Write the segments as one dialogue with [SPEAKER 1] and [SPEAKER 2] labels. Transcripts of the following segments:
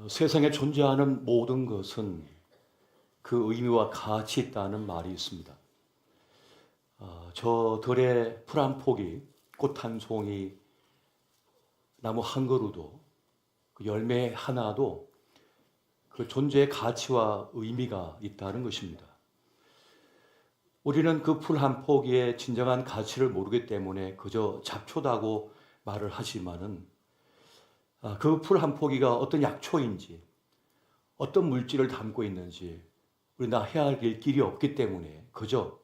[SPEAKER 1] 세상에 존재하는 모든 것은 그 의미와 가치 있다는 말이 있습니다. 저 들에 풀 한 포기, 꽃 한 송이, 나무 한 그루도, 그 열매 하나도 그 존재의 가치와 의미가 있다는 것입니다. 우리는 그 풀 한 포기의 진정한 가치를 모르기 때문에 그저 잡초다고 말을 하지만은 그 풀 한 포기가 어떤 약초인지, 어떤 물질을 담고 있는지 우리나 해야 할 길이 없기 때문에 그저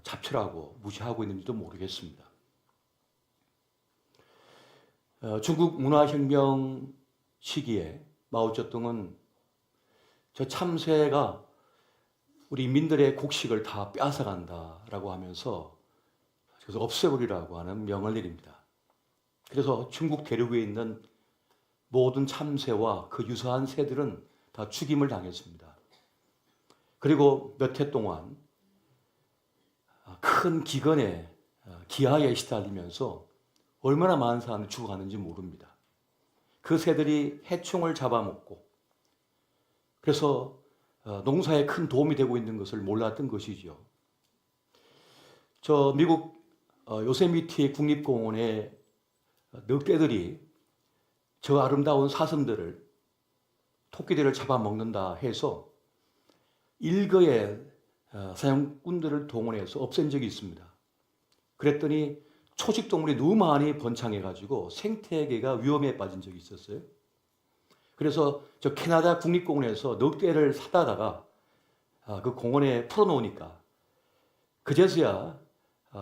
[SPEAKER 1] 잡초라고 무시하고 있는지도 모르겠습니다. 중국 문화혁명 시기에 마오쩌둥은 저 참새가 우리 인민들의 곡식을 다 빼앗아간다라고 하면서 그래서 없애버리라고 하는 명을 내립니다. 그래서 중국 대륙에 있는 모든 참새와 그 유사한 새들은 다 죽임을 당했습니다. 그리고 몇 해 동안 큰 기근에 기아에 시달리면서 얼마나 많은 사람이 죽어가는지 모릅니다. 그 새들이 해충을 잡아먹고 그래서 농사에 큰 도움이 되고 있는 것을 몰랐던 것이죠. 저 미국 요세미티 국립공원의 늑대들이 저 아름다운 사슴들을, 토끼들을 잡아먹는다 해서 일거에 사냥꾼들을 동원해서 없앤 적이 있습니다. 그랬더니 초식동물이 너무 많이 번창해가지고 생태계가 위험에 빠진 적이 있었어요. 그래서 저 캐나다 국립공원에서 늑대를 사다가 그 공원에 풀어놓으니까 그제서야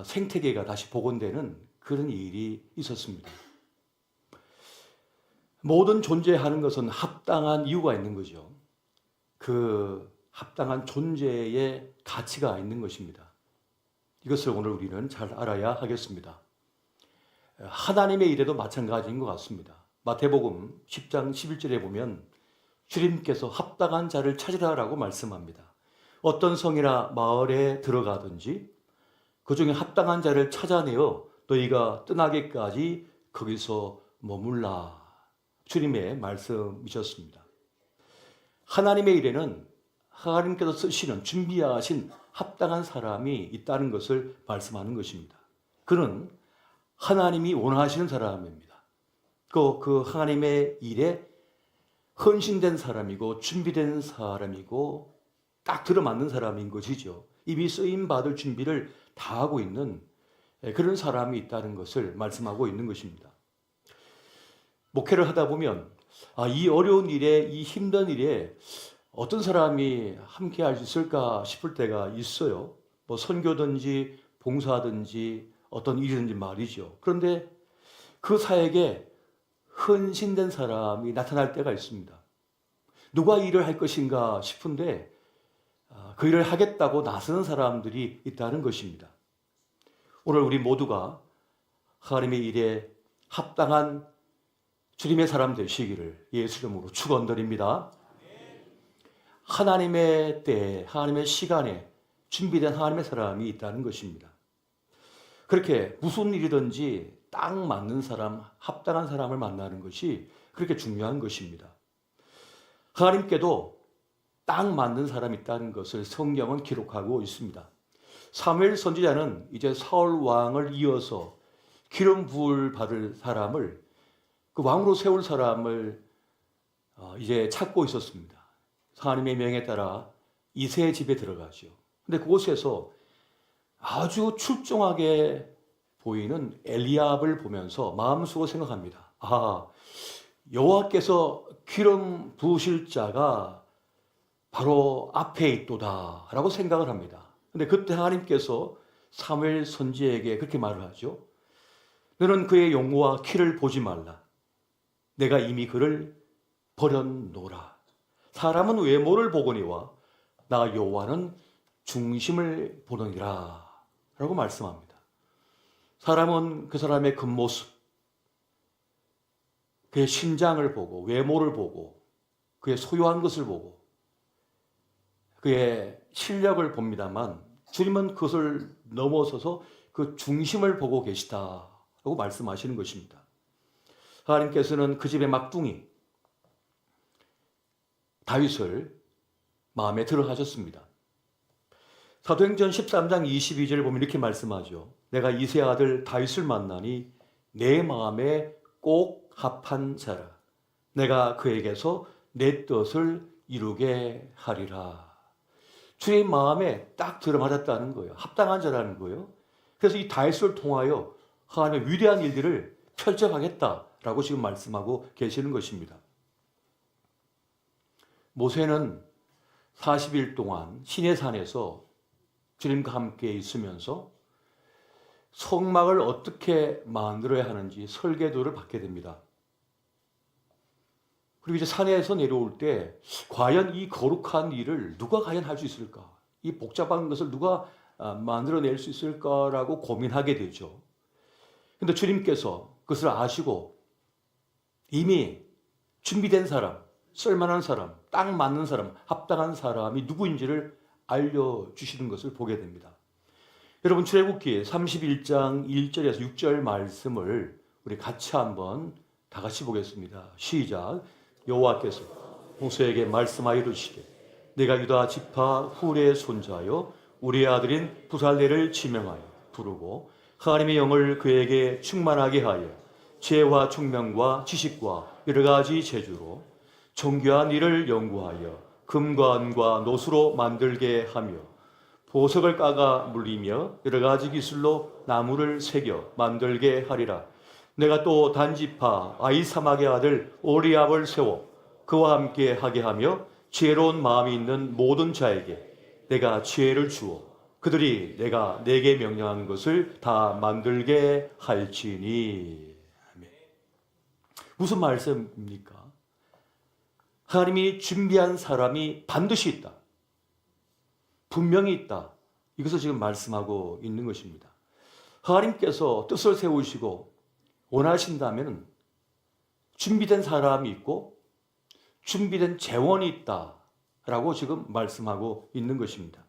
[SPEAKER 1] 생태계가 다시 복원되는 그런 일이 있었습니다. 모든 존재하는 것은 합당한 이유가 있는 거죠. 그 합당한 존재의 가치가 있는 것입니다. 이것을 오늘 우리는 잘 알아야 하겠습니다. 하나님의 일에도 마찬가지인 것 같습니다. 마태복음 10장 11절에 보면 주님께서 합당한 자를 찾으라라고 말씀합니다. 어떤 성이나 마을에 들어가든지 그 중에 합당한 자를 찾아내어 너희가 떠나기까지 거기서 머물라. 주님의 말씀이셨습니다. 하나님의 일에는 하나님께서 쓰시는 준비하신 합당한 사람이 있다는 것을 말씀하는 것입니다. 그는 하나님이 원하시는 사람입니다. 그 하나님의 일에 헌신된 사람이고 준비된 사람이고 딱 들어맞는 사람인 것이죠. 이미 쓰임받을 준비를 다 하고 있는 그런 사람이 있다는 것을 말씀하고 있는 것입니다. 목회를 하다 보면 이 어려운 일에, 이 힘든 일에 어떤 사람이 함께 할 수 있을까 싶을 때가 있어요. 뭐 선교든지 봉사든지 어떤 일이든지 말이죠. 그런데 그 사역에 헌신된 사람이 나타날 때가 있습니다. 누가 일을 할 것인가 싶은데 그 일을 하겠다고 나서는 사람들이 있다는 것입니다. 오늘 우리 모두가 하나님의 일에 합당한 주님의 사람 되시기를 예수 이름으로 축원드립니다. 하나님의 때에, 하나님의 시간에 준비된 하나님의 사람이 있다는 것입니다. 그렇게 무슨 일이든지 딱 맞는 사람, 합당한 사람을 만나는 것이 그렇게 중요한 것입니다. 하나님께도 딱 맞는 사람이 있다는 것을 성경은 기록하고 있습니다. 사무엘 선지자는 이제 사울 왕을 이어서 기름 부을 받을 사람을, 그 왕으로 세울 사람을 이제 찾고 있었습니다. 하나님의 명에 따라 이새의 집에 들어가죠. 근데 그곳에서 아주 출중하게 보이는 엘리압을 보면서 마음속으로 생각합니다. 여호와께서 기름 부으실 자가 바로 앞에 있도다 라고 생각을 합니다. 근데 그때 하나님께서 사무엘 선지자에게 그렇게 말을 하죠. 너는 그의 용모와 키를 보지 말라. 내가 이미 그를 버려놓으라. 사람은 외모를 보거니와 나 여호와는 중심을 보느니라 라고 말씀합니다. 사람은 그 사람의 겉모습, 그의 신장을 보고 외모를 보고 그의 소유한 것을 보고 그의 실력을 봅니다만 주님은 그것을 넘어서서 그 중심을 보고 계시다라고 말씀하시는 것입니다. 하나님께서는 그 집의 막둥이, 다윗을 마음에 들어 하셨습니다. 사도행전 13장 22절 보면 이렇게 말씀하죠. 내가 이새의 아들 다윗을 만나니 내 마음에 꼭 합한 자라. 내가 그에게서 내 뜻을 이루게 하리라. 주님 마음에 딱 들어맞았다는 거예요. 합당한 자라는 거예요. 그래서 이 다윗을 통하여 하나님의 위대한 일들을 펼쳐가겠다라고 지금 말씀하고 계시는 것입니다. 모세는 40일 동안 시내산에서 주님과 함께 있으면서 성막을 어떻게 만들어야 하는지 설계도를 받게 됩니다. 그리고 이제 산에서 내려올 때 과연 이 거룩한 일을 누가 과연 할 수 있을까? 이 복잡한 것을 누가 만들어낼 수 있을까라고 고민하게 되죠. 근데 주님께서 그것을 아시고 이미 준비된 사람, 쓸만한 사람, 딱 맞는 사람, 합당한 사람이 누구인지를 알려주시는 것을 보게 됩니다. 여러분 출애굽기 31장 1절에서 6절 말씀을 우리 같이 한번 다 같이 보겠습니다. 시작. 여호와께서 모세에게 말씀하여 이르시되 내가 유다 지파 훌의 손자요 우리의 아들인 부살레를 지명하여 부르고 하나님의 영을 그에게 충만하게 하여 지혜와 총명과 지식과 여러 가지 재주로 정교한 일을 연구하여 금과 은과 노수로 만들게 하며 보석을 까가 물리며 여러 가지 기술로 나무를 새겨 만들게 하리라. 내가 또 단지파 아이사막의 아들 오리압을 세워 그와 함께 하게 하며 지혜로운 마음이 있는 모든 자에게 내가 지혜를 주어 그들이 내가 내게 명령한 것을 다 만들게 할지니. 아멘. 무슨 말씀입니까? 하나님이 준비한 사람이 반드시 있다. 분명히 있다. 이것을 지금 말씀하고 있는 것입니다. 하나님께서 뜻을 세우시고 원하신다면 준비된 사람이 있고 준비된 재원이 있다라고 지금 말씀하고 있는 것입니다.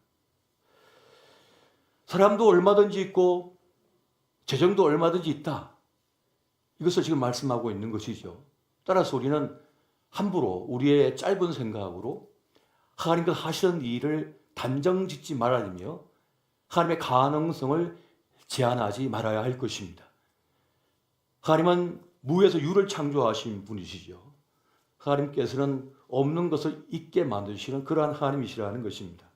[SPEAKER 1] 사람도 얼마든지 있고 재정도 얼마든지 있다. 이것을 지금 말씀하고 있는 것이죠. 따라서 우리는 함부로 우리의 짧은 생각으로 하나님과 하시는 일을 단정 짓지 말아야며 하나님의 가능성을 제한하지 말아야 할 것입니다. 하나님은 무에서 유를 창조하신 분이시죠. 하나님께서는 없는 것을 있게 만드시는 그러한 하나님이시라는 것입니다.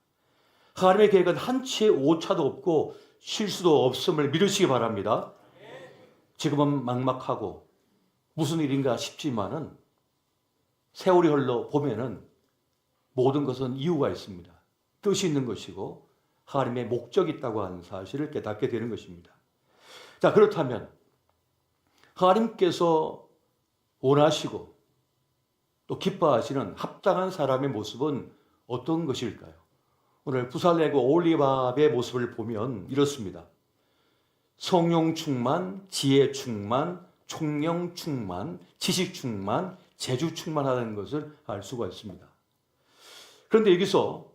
[SPEAKER 1] 하나님의 계획은 한치의 오차도 없고 실수도 없음을 믿으시기 바랍니다. 지금은 막막하고 무슨 일인가 싶지만은 세월이 흘러 보면은 모든 것은 이유가 있습니다. 뜻이 있는 것이고 하나님의 목적이 있다고 하는 사실을 깨닫게 되는 것입니다. 자, 그렇다면 하나님께서 원하시고 또 기뻐하시는 합당한 사람의 모습은 어떤 것일까요? 오늘 부살레고 올리밥의 모습을 보면 이렇습니다. 성령 충만, 지혜 충만, 총명 충만, 지식 충만, 재주 충만하다는 것을 알 수가 있습니다. 그런데 여기서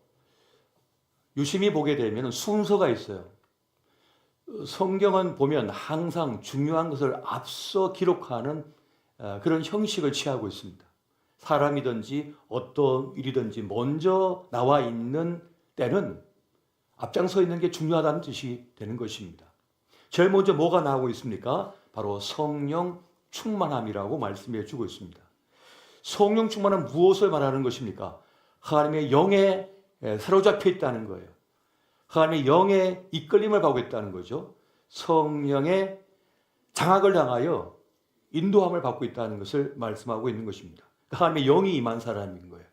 [SPEAKER 1] 유심히 보게 되면 순서가 있어요. 성경은 보면 항상 중요한 것을 앞서 기록하는 그런 형식을 취하고 있습니다. 사람이든지 어떤 일이든지 먼저 나와 있는 때는 앞장서 있는 게 중요하다는 뜻이 되는 것입니다. 제일 먼저 뭐가 나오고 있습니까? 바로 성령 충만함이라고 말씀해 주고 있습니다. 성령 충만은 무엇을 말하는 것입니까? 하나님의 영에 사로잡혀 있다는 거예요. 하나님의 영의 이끌림을 받고 있다는 거죠. 성령의 장악을 당하여 인도함을 받고 있다는 것을 말씀하고 있는 것입니다. 하나님의 영이 임한 사람인 거예요.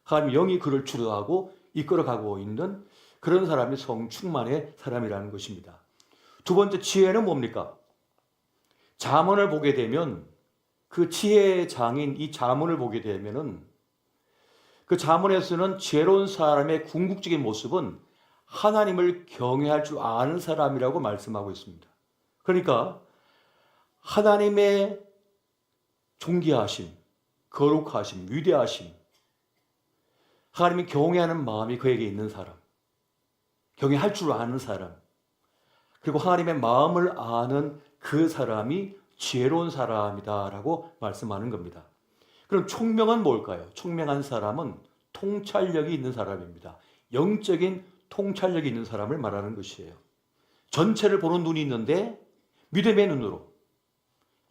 [SPEAKER 1] 하나님의 영이 그를 주도하고 이끌어가고 있는 그런 사람이 성충만의 사람이라는 것입니다. 두 번째 지혜는 뭡니까? 잠언을 보게 되면 그 지혜의 장인 이 잠언을 보게 되면은 그 잠언에서는 지혜로운 사람의 궁극적인 모습은 하나님을 경외할 줄 아는 사람이라고 말씀하고 있습니다. 그러니까 하나님의 존귀하심, 거룩하심, 위대하심, 하나님이 경외하는 마음이 그에게 있는 사람, 경외할 줄 아는 사람, 그리고 하나님의 마음을 아는 그 사람이 지혜로운 사람이다라고 말씀하는 겁니다. 그럼 총명은 뭘까요? 총명한 사람은 통찰력이 있는 사람입니다. 영적인 통찰력이 있는 사람을 말하는 것이에요. 전체를 보는 눈이 있는데 믿음의 눈으로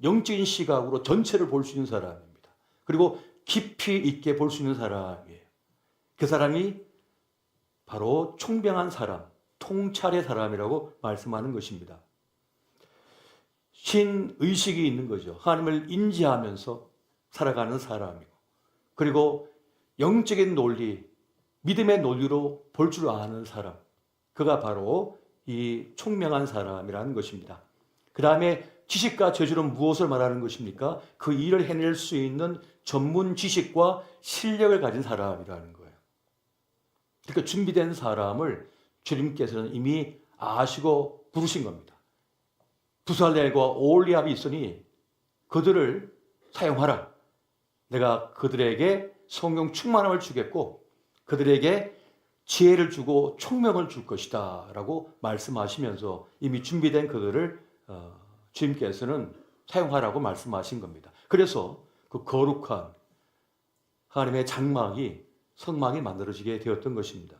[SPEAKER 1] 영적인 시각으로 전체를 볼 수 있는 사람입니다. 그리고 깊이 있게 볼 수 있는 사람이에요. 그 사람이 바로 총명한 사람, 통찰의 사람이라고 말씀하는 것입니다. 신의식이 있는 거죠. 하나님을 인지하면서 살아가는 사람이고, 그리고 영적인 논리, 믿음의 논리로 볼 줄 아는 사람, 그가 바로 이 총명한 사람이라는 것입니다. 그 다음에 지식과 저주는 무엇을 말하는 것입니까? 그 일을 해낼 수 있는 전문 지식과 실력을 가진 사람이라는 거예요. 그러니까 준비된 사람을 주님께서는 이미 아시고 부르신 겁니다. 부살렐과 오홀리압이 있으니 그들을 사용하라. 내가 그들에게 성령 충만함을 주겠고 그들에게 지혜를 주고 총명을 줄 것이다 라고 말씀하시면서 이미 준비된 그들을 주님께서는 사용하라고 말씀하신 겁니다. 그래서 그 거룩한 하나님의 장막이, 성막이 만들어지게 되었던 것입니다.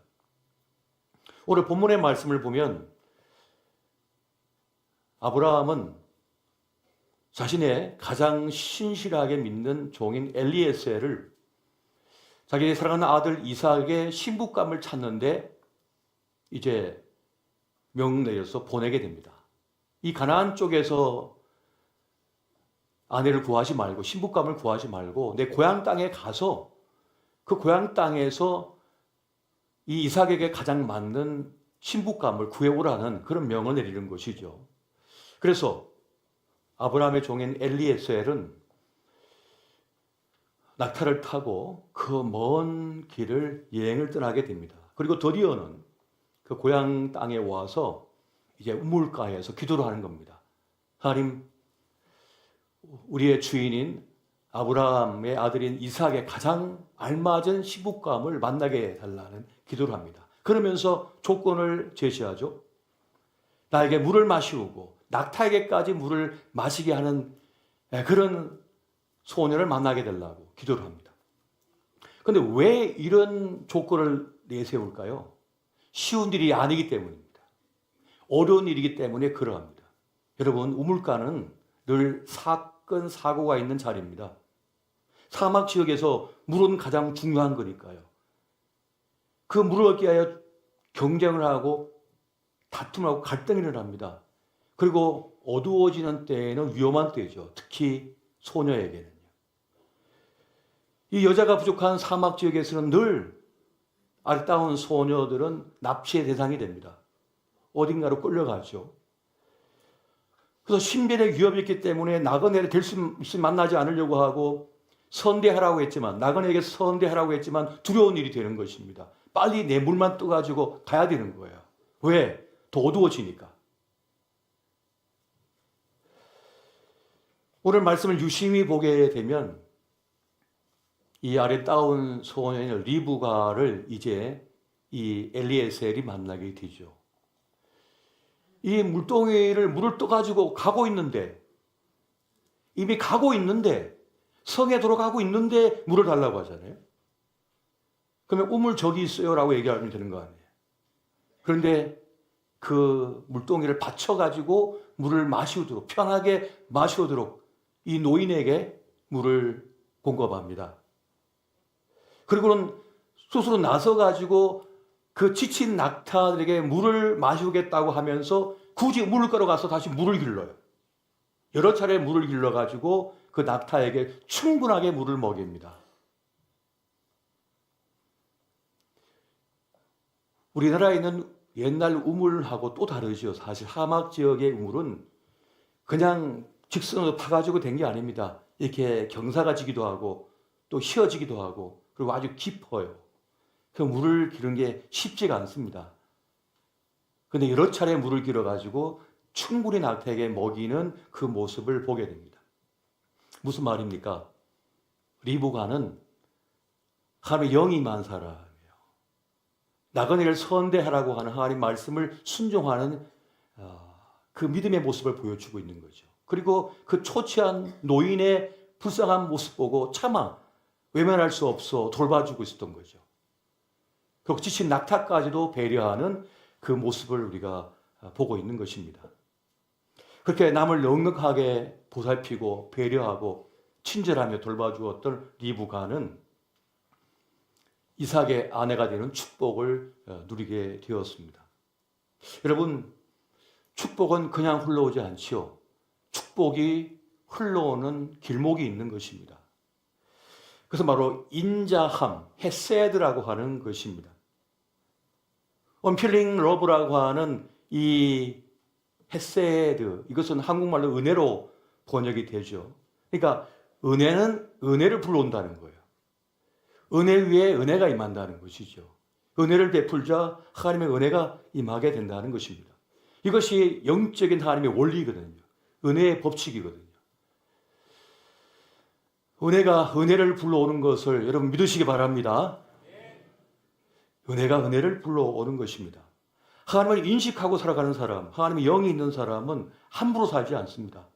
[SPEAKER 1] 오늘 본문의 말씀을 보면 아브라함은 자신의 가장 신실하게 믿는 종인 엘리에셀을 자기 사랑하는 아들 이삭의 신부감을 찾는데 이제 명내려서 보내게 됩니다. 이 가나안 쪽에서 아내를 구하지 말고 신부감을 구하지 말고 내 고향 땅에 가서 그 고향 땅에서 이 이삭에게 가장 맞는 신부감을 구해오라는 그런 명을 내리는 것이죠. 그래서 아브라함의 종인 엘리에셀은 낙타를 타고 그 먼 길을 여행을 떠나게 됩니다. 그리고 드디어는 그 고향 땅에 와서 이제 우물가에서 기도를 하는 겁니다. 하나님, 우리의 주인인 아브라함의 아들인 이삭의 가장 알맞은 신부감을 만나게 해달라는 기도를 합니다. 그러면서 조건을 제시하죠. 나에게 물을 마시우고 낙타에게까지 물을 마시게 하는 그런 소년을 만나게 되려고 기도를 합니다. 그런데 왜 이런 조건을 내세울까요? 쉬운 일이 아니기 때문입니다. 어려운 일이기 때문에 그러합니다. 여러분, 우물가는 늘 사건, 사고가 있는 자리입니다. 사막 지역에서 물은 가장 중요한 거니까요. 그 물을 얻기 위하여 경쟁을 하고 다툼을 하고 갈등이 일어납니다. 그리고 어두워지는 때에는 위험한 때죠. 특히 소녀에게는요. 이 여자가 부족한 사막 지역에서는 늘 아름다운 소녀들은 납치의 대상이 됩니다. 어딘가로 끌려가죠. 그래서 신변의 위협이 있기 때문에 나그네를 될 수 있으면 만나지 않으려고 하고 선대하라고 했지만, 나그네에게 선대하라고 했지만 두려운 일이 되는 것입니다. 빨리 내 물만 떠가지고 가야 되는 거예요. 왜? 더 어두워지니까. 오늘 말씀을 유심히 보게 되면 이 아름다운 소년인 리브가를 이제 이 엘리에셀이 만나게 되죠. 이 물동이를 물을 떠가지고 가고 있는데, 이미 가고 있는데, 성에 들어가고 있는데 물을 달라고 하잖아요. 그러면 우물 저기 있어요 라고 얘기하면 되는 거 아니에요. 그런데 그 물동이를 받쳐가지고 물을 마시도록, 편하게 마시도록 이 노인에게 물을 공급합니다. 그리고는 스스로 나서가지고 그 지친 낙타들에게 물을 마시겠다고 하면서 굳이 물가로 가서 다시 물을 길러요. 여러 차례 물을 길러가지고 그 낙타에게 충분하게 물을 먹입니다. 우리나라에 있는 옛날 우물하고 또 다르죠. 사실 사막 지역의 우물은 그냥 직선으로 파가지고 된 게 아닙니다. 이렇게 경사가 지기도 하고 또 휘어지기도 하고 그리고 아주 깊어요. 그 물을 기르는 게 쉽지가 않습니다. 그런데 여러 차례 물을 길어가지고 충분히 낙타에게 먹이는 그 모습을 보게 됩니다. 무슨 말입니까? 리브가는 하나님의 영이 임한 사람이에요. 나그네를 선대하라고 하는 하나님 말씀을 순종하는 그 믿음의 모습을 보여주고 있는 거죠. 그리고 그 초췌한 노인의 불쌍한 모습 보고 차마 외면할 수 없어 돌봐주고 있었던 거죠. 그리고 지친 낙타까지도 배려하는 그 모습을 우리가 보고 있는 것입니다. 그렇게 남을 넉넉하게 보살피고 배려하고 친절하며 돌봐주었던 리브가는 이삭의 아내가 되는 축복을 누리게 되었습니다. 여러분, 축복은 그냥 흘러오지 않지요. 축복이 흘러오는 길목이 있는 것입니다. 그래서 바로 인자함, 헤세드라고 하는 것입니다. 언필링 러브라고 하는 이 헤세드, 이것은 한국말로 은혜로 번역이 되죠. 그러니까 은혜는 은혜를 불러온다는 거예요. 은혜 위에 은혜가 임한다는 것이죠. 은혜를 베풀자 하나님의 은혜가 임하게 된다는 것입니다. 이것이 영적인 하나님의 원리거든요. 은혜의 법칙이거든요. 은혜가 은혜를 불러오는 것을 여러분 믿으시기 바랍니다. 은혜가 은혜를 불러오는 것입니다. 하나님을 인식하고 살아가는 사람, 하나님의 영이 있는 사람은 함부로 살지 않습니다.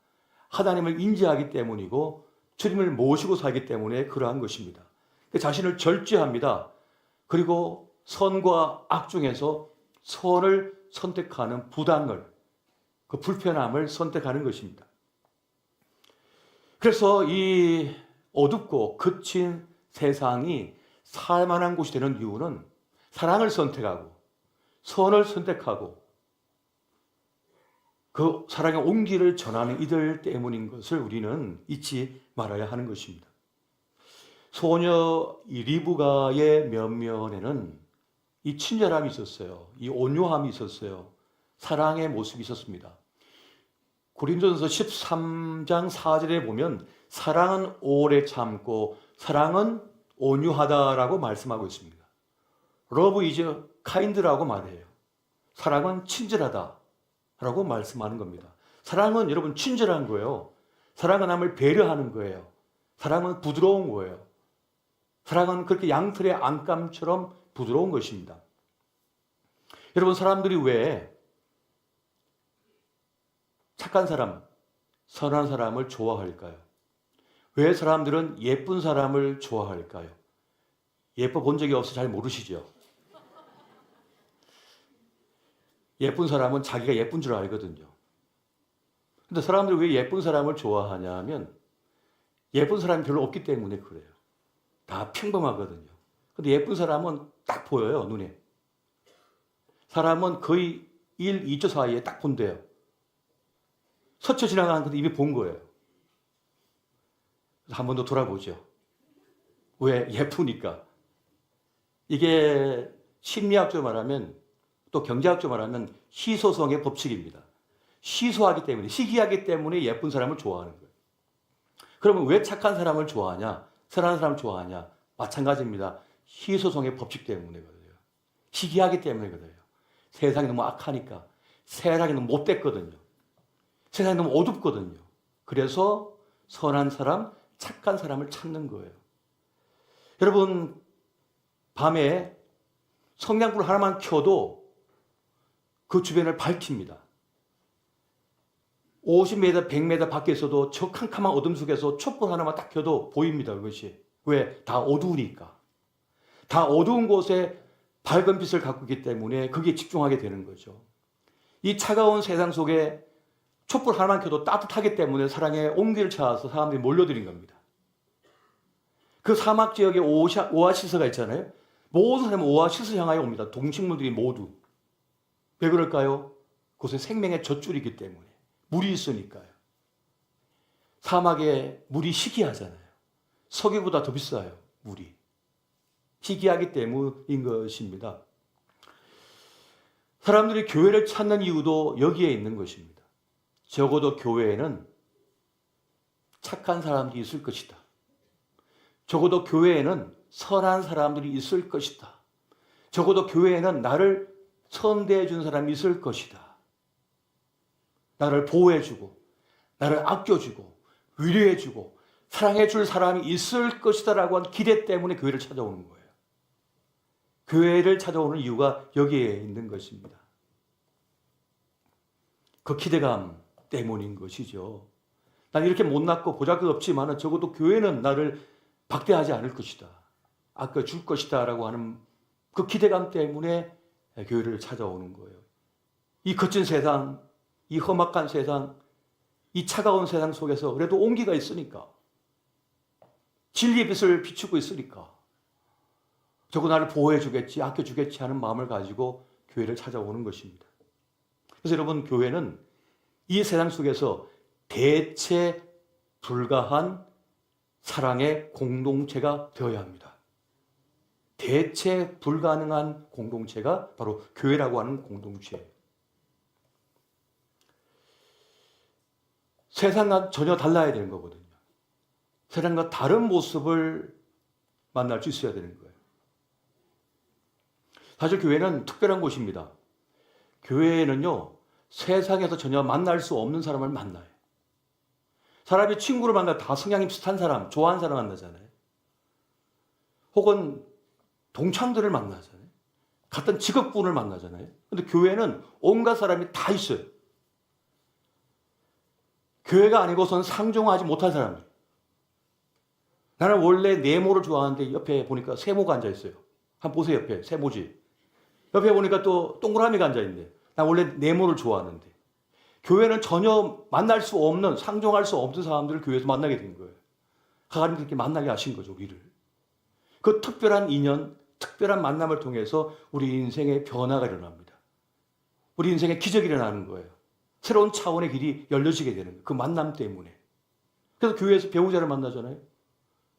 [SPEAKER 1] 하나님을 인지하기 때문이고 주님을 모시고 살기 때문에 그러한 것입니다. 자신을 절제합니다. 그리고 선과 악 중에서 선을 선택하는 부당을, 그 불편함을 선택하는 것입니다. 그래서 이 어둡고 거친 세상이 살만한 곳이 되는 이유는 사랑을 선택하고 선을 선택하고 그 사랑의 온기를 전하는 이들 때문인 것을 우리는 잊지 말아야 하는 것입니다. 소녀 리브가의 면면에는 이 친절함이 있었어요. 이 온유함이 있었어요. 사랑의 모습이 있었습니다. 고린도전서 13장 4절에 보면 사랑은 오래 참고 사랑은 온유하다라고 말씀하고 있습니다. Love is kind라고 말해요. 사랑은 친절하다라고 말씀하는 겁니다. 사랑은 여러분 친절한 거예요. 사랑은 남을 배려하는 거예요. 사랑은 부드러운 거예요. 사랑은 그렇게 양털의 안감처럼 부드러운 것입니다. 여러분, 사람들이 왜 착한 사람, 선한 사람을 좋아할까요? 왜 사람들은 예쁜 사람을 좋아할까요? 예뻐 본 적이 없어 잘 모르시죠? 예쁜 사람은 자기가 예쁜 줄 알거든요. 근데 사람들이 왜 예쁜 사람을 좋아하냐면 예쁜 사람이 별로 없기 때문에 그래요. 다 평범하거든요. 근데 예쁜 사람은 딱 보여요, 눈에. 사람은 거의 1, 2초 사이에 딱 본대요. 스쳐 지나가는 것도 이미 본 거예요. 한 번 더 돌아보죠. 왜? 예쁘니까. 이게 심리학적으로 말하면 또 경제학적으로 말하면 희소성의 법칙입니다. 희소하기 때문에, 희귀하기 때문에 예쁜 사람을 좋아하는 거예요. 그러면 왜 착한 사람을 좋아하냐? 선한 사람을 좋아하냐? 마찬가지입니다. 희소성의 법칙 때문이거든요. 희귀하기 때문이거든요. 세상이 너무 악하니까. 세상이 너무 못됐거든요. 세상이 너무 어둡거든요. 그래서 선한 사람, 착한 사람을 찾는 거예요. 여러분, 밤에 성냥불 하나만 켜도 그 주변을 밝힙니다. 50m, 100m 밖에서도 저 캄캄한 어둠 속에서 촛불 하나만 딱 켜도 보입니다. 그것이. 왜? 다 어두우니까. 다 어두운 곳에 밝은 빛을 갖고 있기 때문에 거기에 집중하게 되는 거죠. 이 차가운 세상 속에 촛불 하나만 켜도 따뜻하기 때문에 사랑의 온기를 찾아서 사람들이 몰려드린 겁니다. 그 사막 지역에 오아시스가 있잖아요. 모든 사람은 오아시스 향하여 옵니다. 동식물들이 모두. 왜 그럴까요? 그곳은 생명의 젖줄이기 때문에. 물이 있으니까요. 사막에 물이 희귀하잖아요. 석유보다 더 비싸요, 물이. 희귀하기 때문인 것입니다. 사람들이 교회를 찾는 이유도 여기에 있는 것입니다. 적어도 교회에는 착한 사람들이 있을 것이다. 적어도 교회에는 선한 사람들이 있을 것이다. 적어도 교회에는 나를 선대해 준 사람이 있을 것이다. 나를 보호해주고, 나를 아껴주고, 위로해주고, 사랑해줄 사람이 있을 것이다 라고 한 기대 때문에 교회를 찾아오는 거예요. 교회를 찾아오는 이유가 여기에 있는 것입니다. 그 기대감 때문인 것이죠. 난 이렇게 못났고 보잘것없지만 적어도 교회는 나를 박대하지 않을 것이다. 아껴줄 것이다 라고 하는 그 기대감 때문에 교회를 찾아오는 거예요. 이 거친 세상, 이 험악한 세상, 이 차가운 세상 속에서 그래도 온기가 있으니까, 진리의 빛을 비추고 있으니까 저거 나를 보호해 주겠지, 아껴 주겠지 하는 마음을 가지고 교회를 찾아오는 것입니다. 그래서 여러분, 교회는 이 세상 속에서 대체 불가한 사랑의 공동체가 되어야 합니다. 대체 불가능한 공동체가 바로 교회라고 하는 공동체예요. 세상과 전혀 달라야 되는 거거든요. 세상과 다른 모습을 만날 수 있어야 되는 거예요. 사실 교회는 특별한 곳입니다. 교회는요, 세상에서 전혀 만날 수 없는 사람을 만나요. 사람이 친구를 만나 다 성향이 비슷한 사람, 좋아하는 사람 만나잖아요. 혹은 동창들을 만나잖아요. 같은 직업군을 만나잖아요. 근데 교회는 온갖 사람이 다 있어요. 교회가 아니고서는 상종하지 못할 사람들. 나는 원래 네모를 좋아하는데 옆에 보니까 세모가 앉아 있어요. 한번 보세요, 옆에 세모지. 옆에 보니까 또 동그라미가 앉아 있는데, 나 원래 네모를 좋아하는데. 교회는 전혀 만날 수 없는, 상종할 수 없는 사람들을 교회에서 만나게 된 거예요. 하나님 그렇게 만나게 하신 거죠, 우리를. 그 특별한 인연, 특별한 만남을 통해서 우리 인생의 변화가 일어납니다. 우리 인생의 기적이 일어나는 거예요. 새로운 차원의 길이 열려지게 되는 거예요. 그 만남 때문에. 그래서 교회에서 배우자를 만나잖아요.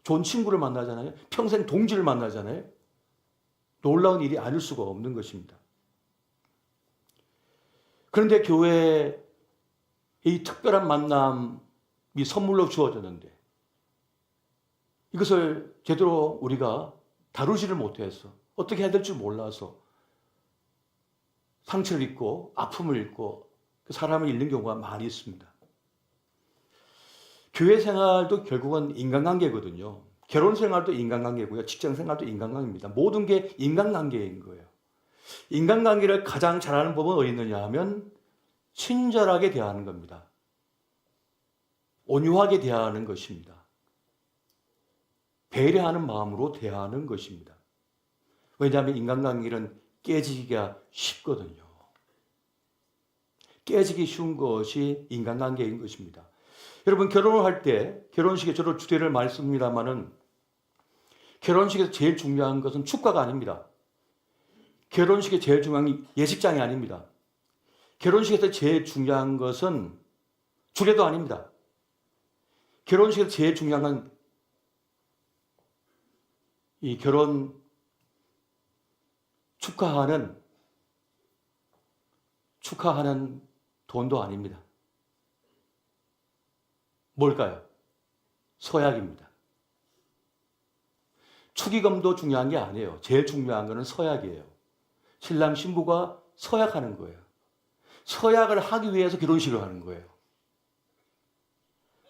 [SPEAKER 1] 좋은 친구를 만나잖아요. 평생 동지를 만나잖아요. 놀라운 일이 아닐 수가 없는 것입니다. 그런데 교회에 이 특별한 만남이 선물로 주어졌는데 이것을 제대로 우리가 다루지를 못해서 어떻게 해야 될 줄 몰라서 상처를 입고 아픔을 입고 그 사람을 잃는 경우가 많이 있습니다. 교회 생활도 결국은 인간관계거든요. 결혼 생활도 인간관계고요. 직장 생활도 인간관계입니다. 모든 게 인간관계인 거예요. 인간관계를 가장 잘하는 법은 어디 있느냐 하면 친절하게 대하는 겁니다. 온유하게 대하는 것입니다. 배려하는 마음으로 대하는 것입니다. 왜냐하면 인간관계는 깨지기가 쉽거든요. 깨지기 쉬운 것이 인간관계인 것입니다. 여러분, 결혼을 할 때 결혼식에 저도 주례를 많이 씁니다마는 결혼식에서 제일 중요한 것은 축가가 아닙니다. 결혼식에 제일 중요한 게 예식장이 아닙니다. 결혼식에서 제일 중요한 것은 주례도 아닙니다. 결혼식에서 제일 중요한 건 이 결혼 축하하는 돈도 아닙니다. 뭘까요? 서약입니다. 축의금도 중요한 게 아니에요. 제일 중요한 거는 서약이에요. 신랑 신부가 서약하는 거예요. 서약을 하기 위해서 결혼식을 하는 거예요.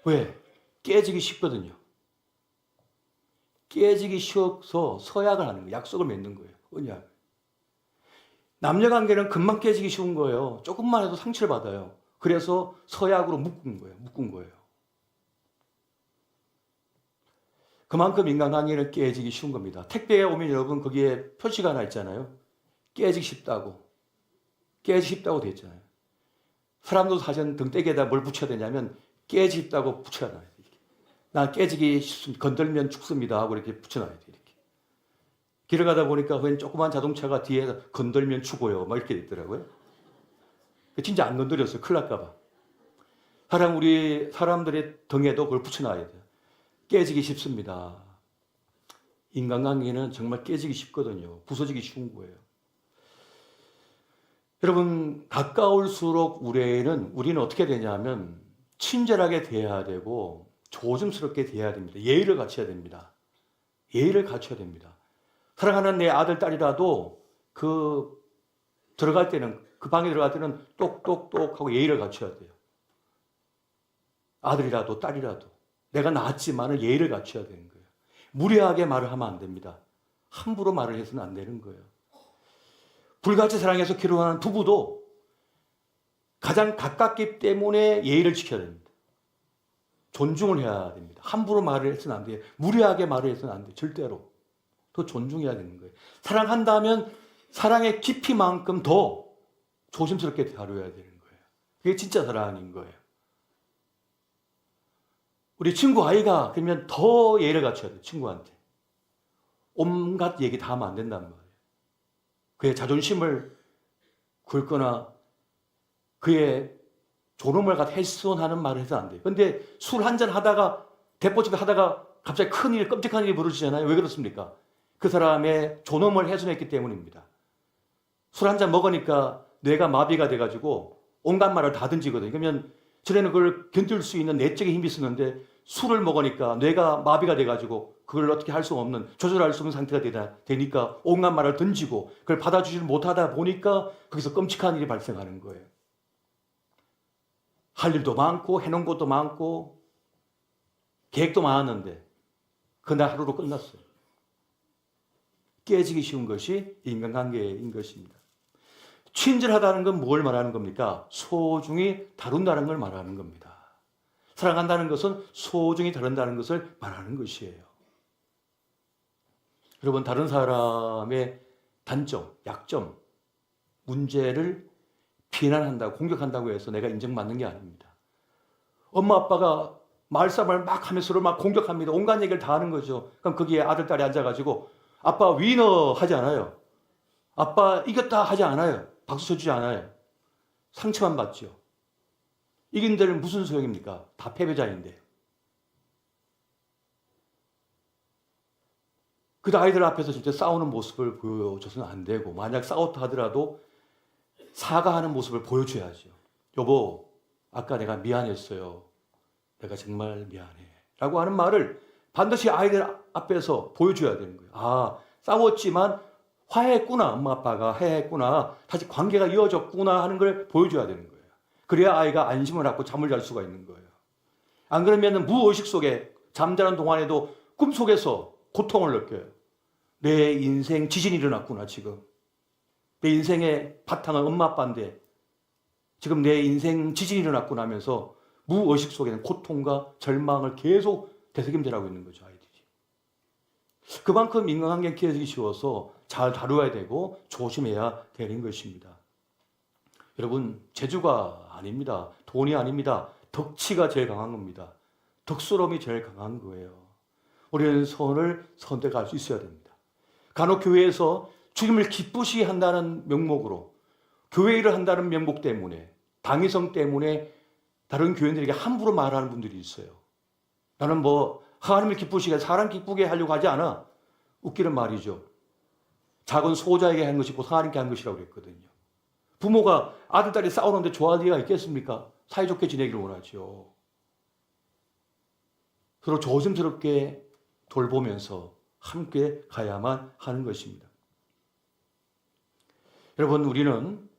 [SPEAKER 1] 왜? 깨지기 쉽거든요. 깨지기 쉬워서 서약을 하는 거예요. 약속을 맺는 거예요. 언약. 남녀관계는 금방 깨지기 쉬운 거예요. 조금만 해도 상처를 받아요. 그래서 서약으로 묶은 거예요. 그만큼 인간관계는 깨지기 쉬운 겁니다. 택배에 오면 여러분 거기에 표시가 하나 있잖아요. 깨지기 쉽다고. 깨지기 쉽다고 돼 있잖아요. 사람도 사실 등대기에다 뭘 붙여야 되냐면 깨지기 쉽다고 붙여놔야 돼. 나 깨지기 쉽습니다. 건들면 죽습니다 하고 이렇게 붙여놔야 돼. 이렇게. 길을 가다 보니까 웬 조그만 자동차가 뒤에 건들면 죽어요. 막 이렇게 있더라고요. 진짜 안 건드렸어요. 큰일 날까 봐. 우리 사람들의 등에도 그걸 붙여놔야 돼요. 깨지기 쉽습니다. 인간관계는 정말 깨지기 쉽거든요. 부서지기 쉬운 거예요. 여러분, 가까울수록 우리는 어떻게 되냐면 친절하게 대해야 되고 조심스럽게 대해야 됩니다. 예의를 갖춰야 됩니다. 예의를 갖춰야 됩니다. 사랑하는 내 아들, 딸이라도 들어갈 때는, 그 방에 들어갈 때는 똑똑똑 하고 예의를 갖춰야 돼요. 아들이라도 딸이라도. 내가 낳았지만 예의를 갖춰야 되는 거예요. 무례하게 말을 하면 안 됩니다. 함부로 말을 해서는 안 되는 거예요. 불같이 사랑해서 결혼하는 부부도 가장 가깝기 때문에 예의를 지켜야 됩니다. 존중을 해야 됩니다. 함부로 말을 해서는 안 돼요. 무례하게 말을 해서는 안 돼요. 절대로. 더 존중해야 되는 거예요. 사랑한다면 사랑의 깊이만큼 더 조심스럽게 다뤄야 되는 거예요. 그게 진짜 사랑인 거예요. 우리 친구 아이가 그러면 더 예를 갖춰야 돼요. 친구한테. 온갖 얘기 다 하면 안 된단 말이에요. 그의 자존심을 긁거나 그의 존엄을 갖다 훼손하는 말을 해서 안 돼요. 근데 술 한잔 하다가 대포치기 하다가 갑자기 큰일, 끔찍한 일이 벌어지잖아요. 왜 그렇습니까? 그 사람의 존엄을 훼손했기 때문입니다. 술 한잔 먹으니까 뇌가 마비가 돼가지고 온갖 말을 다 던지거든요. 그러면 전에는 그걸 견딜 수 있는 내적인 힘이 있었는데 술을 먹으니까 뇌가 마비가 돼가지고 그걸 어떻게 할 수 없는, 조절할 수 없는 상태가 되니까 온갖 말을 던지고 그걸 받아주지 못하다 보니까 거기서 끔찍한 일이 발생하는 거예요. 할 일도 많고 해놓은 것도 많고 계획도 많았는데 그날 하루로 끝났어요. 깨지기 쉬운 것이 인간관계인 것입니다. 친절하다는 건 뭘 말하는 겁니까? 소중히 다룬다는 걸 말하는 겁니다. 사랑한다는 것은 소중히 다룬다는 것을 말하는 것이에요. 여러분, 다른 사람의 단점, 약점, 문제를 비난한다고, 공격한다고 해서 내가 인정받는 게 아닙니다. 엄마 아빠가 말싸움을 막 하면서 서로 막 공격합니다. 온갖 얘기를 다 하는 거죠. 그럼 거기에 아들, 딸이 앉아가지고 아빠 위너 하지 않아요. 아빠 이겼다 하지 않아요. 박수 쳐주지 않아요. 상처만 받죠. 이긴 데는 무슨 소용입니까? 다 패배자인데. 그 아이들 앞에서 진짜 싸우는 모습을 보여줘서는 안 되고, 만약 싸웠다 하더라도 사과하는 모습을 보여줘야죠. 여보, 아까 내가 미안했어요. 내가 정말 미안해. 라고 하는 말을 반드시 아이들 앞에서 보여줘야 되는 거예요. 아, 싸웠지만 화해했구나. 엄마 아빠가 화해했구나. 다시 관계가 이어졌구나 하는 걸 보여줘야 되는 거예요. 그래야 아이가 안심을 하고 잠을 잘 수가 있는 거예요. 안 그러면 무의식 속에 잠자는 동안에도 꿈속에서 고통을 느껴요. 내 인생 지진이 일어났구나 지금. 내 인생의 바탕은 엄마 아빠인데 지금 내 인생 지진이 일어났구나 하면서 무의식 속에는 고통과 절망을 계속 되새김질하고 있는 거죠, 아이들이. 그만큼 인간관계 깨지기 쉬워서 잘 다루어야 되고 조심해야 되는 것입니다. 여러분, 재주가 아닙니다. 돈이 아닙니다. 덕치가 제일 강한 겁니다. 덕스러움이 제일 강한 거예요. 우리는 선을 선택할 수 있어야 됩니다. 간혹 교회에서 주님을 기쁘시게 한다는 명목으로, 교회 일을 한다는 명목 때문에, 당위성 때문에 다른 교인들에게 함부로 말하는 분들이 있어요. 나는 뭐 하나님을 기쁘시게, 사람 기쁘게 하려고 하지 않아. 웃기는 말이죠. 작은 소자에게 한 것이 곧 하나님께 한 것이라고 그랬거든요. 부모가 아들, 딸이 싸우는데 좋아할 리가 있겠습니까? 사이좋게 지내기를 원하죠. 서로 조심스럽게 돌보면서 함께 가야만 하는 것입니다. 여러분, 우리는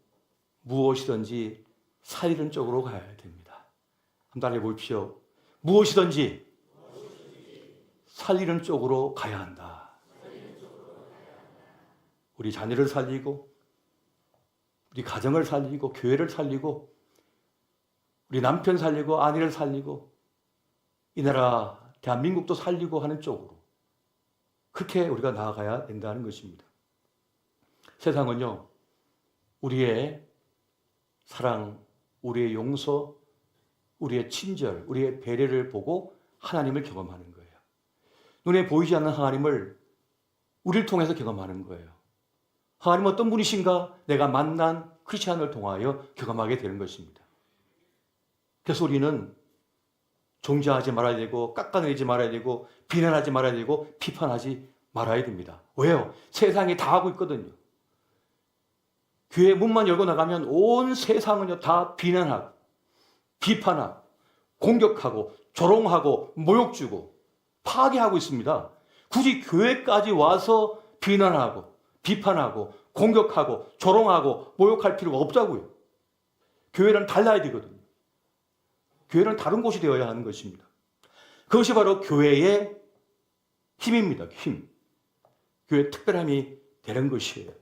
[SPEAKER 1] 무엇이든지 살리는 쪽으로 가야 됩니다. 한번 따라해 보십시오. 무엇이든지 살리는 쪽으로 가야 한다. 우리 자녀를 살리고, 우리 가정을 살리고, 교회를 살리고, 우리 남편 살리고, 아내를 살리고, 이 나라 대한민국도 살리고 하는 쪽으로 그렇게 우리가 나아가야 된다는 것입니다. 세상은요, 우리의 사랑, 우리의 용서, 우리의 친절, 우리의 배려를 보고 하나님을 경험하는 거예요. 눈에 보이지 않는 하나님을 우리를 통해서 경험하는 거예요. 하나님 어떤 분이신가? 내가 만난 크리스찬을 통하여 경험하게 되는 것입니다. 그래서 우리는 정죄하지 말아야 되고, 깎아내리지 말아야 되고, 비난하지 말아야 되고, 비판하지 말아야 됩니다. 왜요? 세상이 다 하고 있거든요. 교회 문만 열고 나가면 온 세상은요, 다 비난하고, 비판하고, 공격하고, 조롱하고, 모욕 주고, 파괴하고 있습니다. 굳이 교회까지 와서 비난하고, 비판하고, 공격하고, 조롱하고, 모욕할 필요가 없다고요. 교회는 달라야 되거든요. 교회는 다른 곳이 되어야 하는 것입니다. 그것이 바로 교회의 힘입니다. 힘. 교회의 특별함이 되는 것이에요.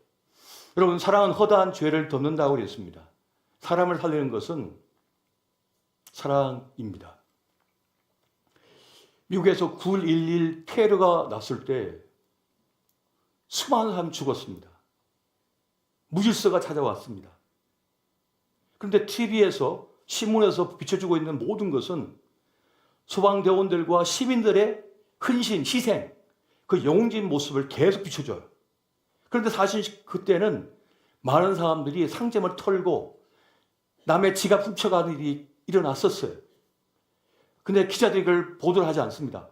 [SPEAKER 1] 여러분, 사랑은 허다한 죄를 덮는다고 그랬습니다. 사람을 살리는 것은 사랑입니다. 미국에서 9.11 테러가 났을 때 수많은 사람이 죽었습니다. 무질서가 찾아왔습니다. 그런데 TV에서 신문에서 비춰주고 있는 모든 것은 소방대원들과 시민들의 헌신, 희생, 그 영웅진 모습을 계속 비춰줘요. 그런데 사실 그때는 많은 사람들이 상점을 털고 남의 지갑 훔쳐가는 일이 일어났었어요. 근데 기자들이 그걸 보도를 하지 않습니다.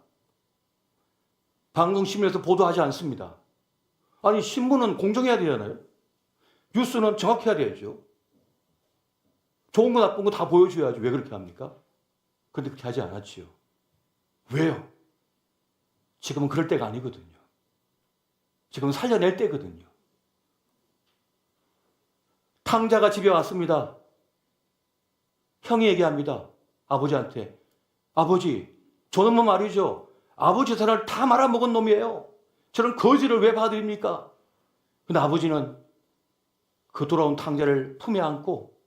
[SPEAKER 1] 방송신문에서 보도하지 않습니다. 아니, 신문은 공정해야 되잖아요. 뉴스는 정확해야 되죠. 좋은 거 나쁜 거 다 보여줘야지. 왜 그렇게 합니까? 그런데 그렇게 하지 않았지요. 왜요? 지금은 그럴 때가 아니거든요. 지금은 살려낼 때거든요. 탕자가 집에 왔습니다. 형이 얘기합니다. 아버지한테. 아버지, 저놈은 말이죠. 아버지 사람을 다 말아먹은 놈이에요. 저런 거지를 왜 봐드립니까? 근데 아버지는 그 돌아온 탕자를 품에 안고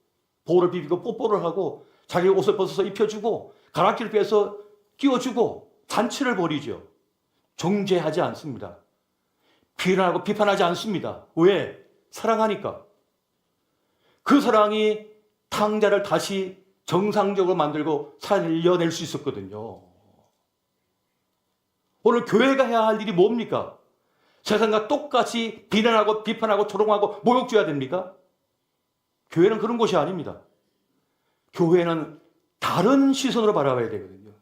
[SPEAKER 1] 볼을 비비고 뽀뽀를 하고 자기 옷을 벗어서 입혀주고 가락지를 빼서 끼워주고 잔치를 벌이죠. 정죄하지 않습니다. 비난하고 비판하지 않습니다. 왜? 사랑하니까. 그 사랑이 탕자를 다시 정상적으로 만들고 살려낼 수 있었거든요. 오늘 교회가 해야 할 일이 뭡니까? 세상과 똑같이 비난하고 비판하고 조롱하고 모욕줘야 됩니까? 교회는 그런 곳이 아닙니다. 교회는 다른 시선으로 바라봐야 되거든요.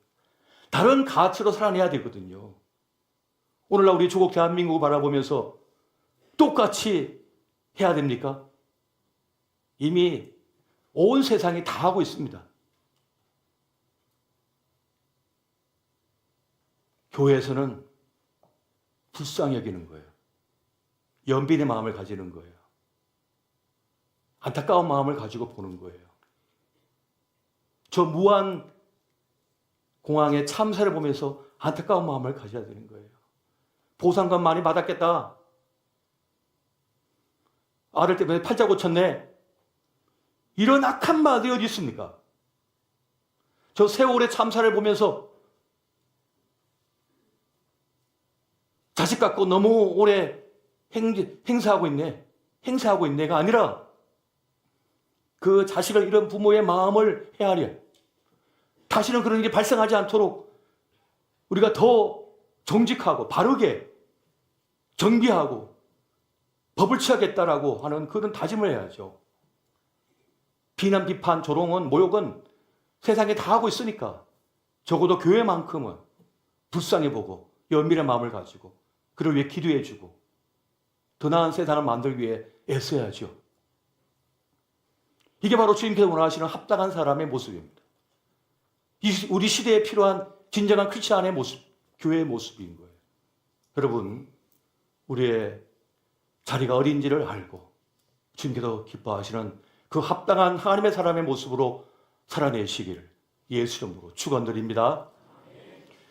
[SPEAKER 1] 다른 가치로 살아내야 되거든요. 오늘날 우리 조국 대한민국을 바라보면서 똑같이 해야 됩니까? 이미 온 세상이 다 하고 있습니다. 교회에서는 불쌍히 여기는 거예요. 연민의 마음을 가지는 거예요. 안타까운 마음을 가지고 보는 거예요. 저 무한 공항의 참사를 보면서 안타까운 마음을 가져야 되는 거예요. 보상금 많이 받았겠다. 아들 때문에 팔자 고쳤네. 이런 악한 말이 어디 있습니까? 저 세월의 참사를 보면서 자식 갖고 너무 오래 행사하고 있네가 아니라 그 자식을 잃은 부모의 마음을 헤아려 다시는 그런 일이 발생하지 않도록 우리가 더 정직하고 바르게 정비하고 법을 취하겠다라고 하는 그런 다짐을 해야죠. 비난, 비판, 조롱은, 모욕은 세상에 다 하고 있으니까 적어도 교회만큼은 불쌍히 보고 연민의 마음을 가지고 그를 위해 기도해주고 더 나은 세상을 만들기 위해 애써야죠. 이게 바로 주님께서 원하시는 합당한 사람의 모습입니다. 우리 시대에 필요한 진정한 크리스찬의 모습, 교회의 모습인 거예요. 여러분, 우리의 자리가 어딘지를 알고 주님께서 기뻐하시는 그 합당한 하나님의 사람의 모습으로 살아내시기를 예수 이름으로 축원드립니다.